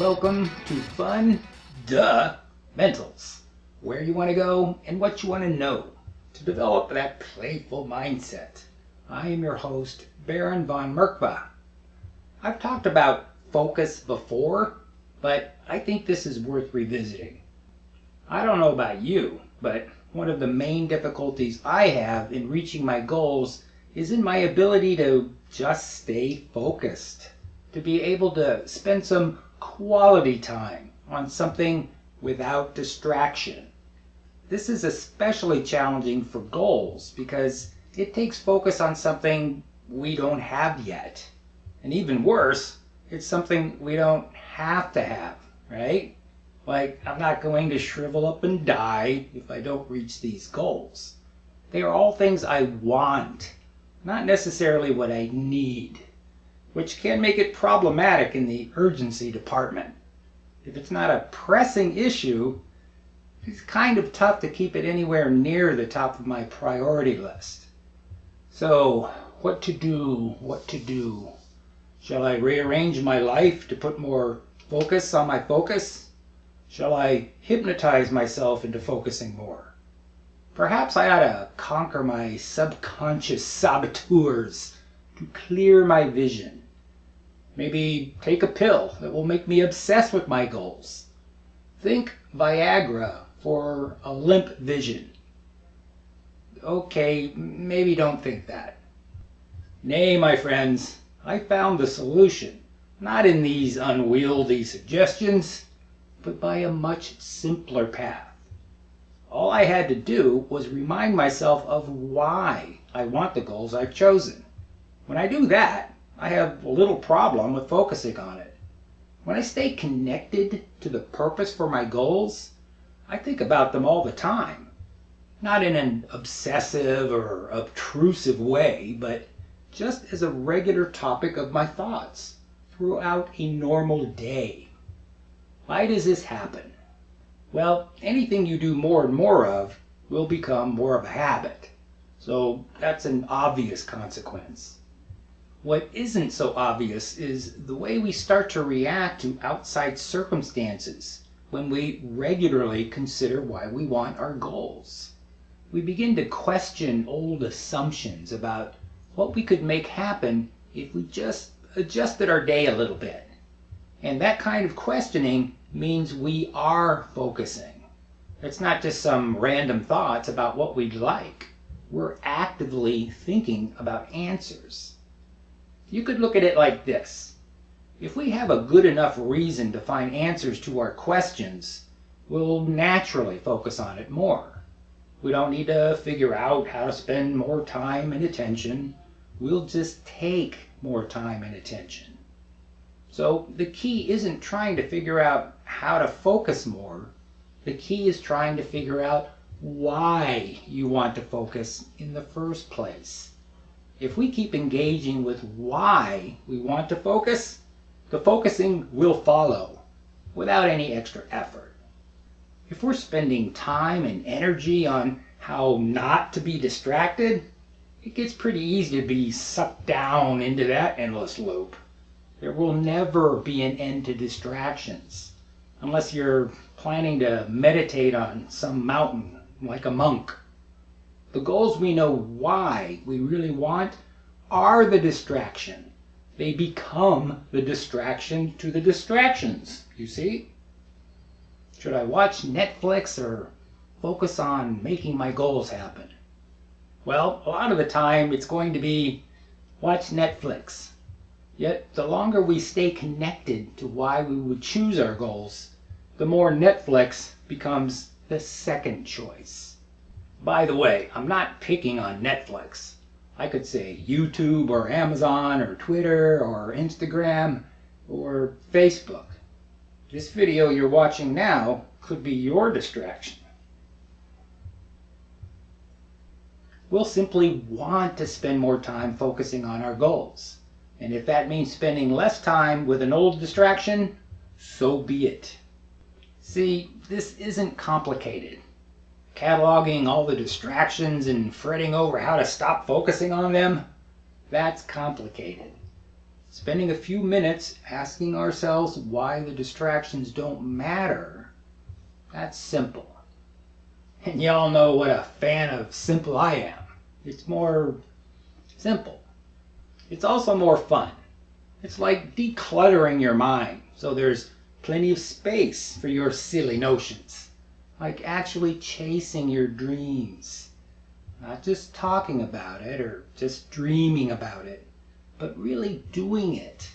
Welcome to Fundamentals, where you want to go and what you want to know to develop that playful mindset. I am your host, Baron von Merkba. I've talked about focus before, but I think this is worth revisiting. I don't know about you, but one of the main difficulties I have in reaching my goals is in my ability to just stay focused, to be able to spend some quality time on something without distraction. This is especially challenging for goals because it takes focus on something we don't have yet. And even worse, it's something we don't have to have, right? Like, I'm not going to shrivel up and die if I don't reach these goals. They are all things I want, not necessarily what I need, which can make it problematic in the urgency department. If it's not a pressing issue, it's kind of tough to keep it anywhere near the top of my priority list. So, what to do? Shall I rearrange my life to put more focus on my focus? Shall I hypnotize myself into focusing more? Perhaps I ought to conquer my subconscious saboteurs to clear my vision. Maybe take a pill that will make me obsess with my goals. Think Viagra for a limp vision. Okay, maybe don't think that. Nay, my friends, I found the solution, not in these unwieldy suggestions, but by a much simpler path. All I had to do was remind myself of why I want the goals I've chosen. When I do that, I have little problem with focusing on it. When I stay connected to the purpose for my goals, I think about them all the time. Not in an obsessive or obtrusive way, but just as a regular topic of my thoughts throughout a normal day. Why does this happen? Well, anything you do more and more of will become more of a habit. So that's an obvious consequence. What isn't so obvious is the way we start to react to outside circumstances when we regularly consider why we want our goals. We begin to question old assumptions about what we could make happen if we just adjusted our day a little bit. And that kind of questioning means we are focusing. It's not just some random thoughts about what we'd like. We're actively thinking about answers. You could look at it like this. If we have a good enough reason to find answers to our questions, we'll naturally focus on it more. We don't need to figure out how to spend more time and attention. We'll just take more time and attention. So the key isn't trying to figure out how to focus more. The key is trying to figure out why you want to focus in the first place. If we keep engaging with why we want to focus, the focusing will follow without any extra effort. If we're spending time and energy on how not to be distracted, it gets pretty easy to be sucked down into that endless loop. There will never be an end to distractions, unless you're planning to meditate on some mountain like a monk. The goals we know why we really want are the distraction. They become the distraction to the distractions, you see? Should I watch Netflix or focus on making my goals happen? Well, a lot of the time it's going to be watch Netflix. Yet the longer we stay connected to why we would choose our goals, the more Netflix becomes the second choice. By the way, I'm not picking on Netflix. I could say YouTube or Amazon or Twitter or Instagram or Facebook. This video you're watching now could be your distraction. We'll simply want to spend more time focusing on our goals. And if that means spending less time with an old distraction, so be it. See, this isn't complicated. Cataloging all the distractions and fretting over how to stop focusing on them, that's complicated. spending a few minutes asking ourselves why the distractions don't matter, that's simple. And y'all know what a fan of simple I am. It's more simple. It's also more fun. It's like decluttering your mind so there's plenty of space for your silly notions. Like actually chasing your dreams. Not just talking about it or just dreaming about it, but really doing it.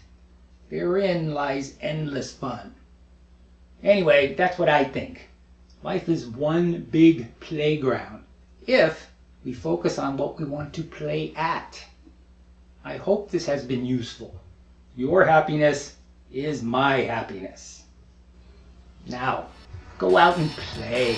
Therein lies endless fun. Anyway, that's what I think. Life is one big playground if we focus on what we want to play at. I hope this has been useful. Your happiness is my happiness. Now, go out and play.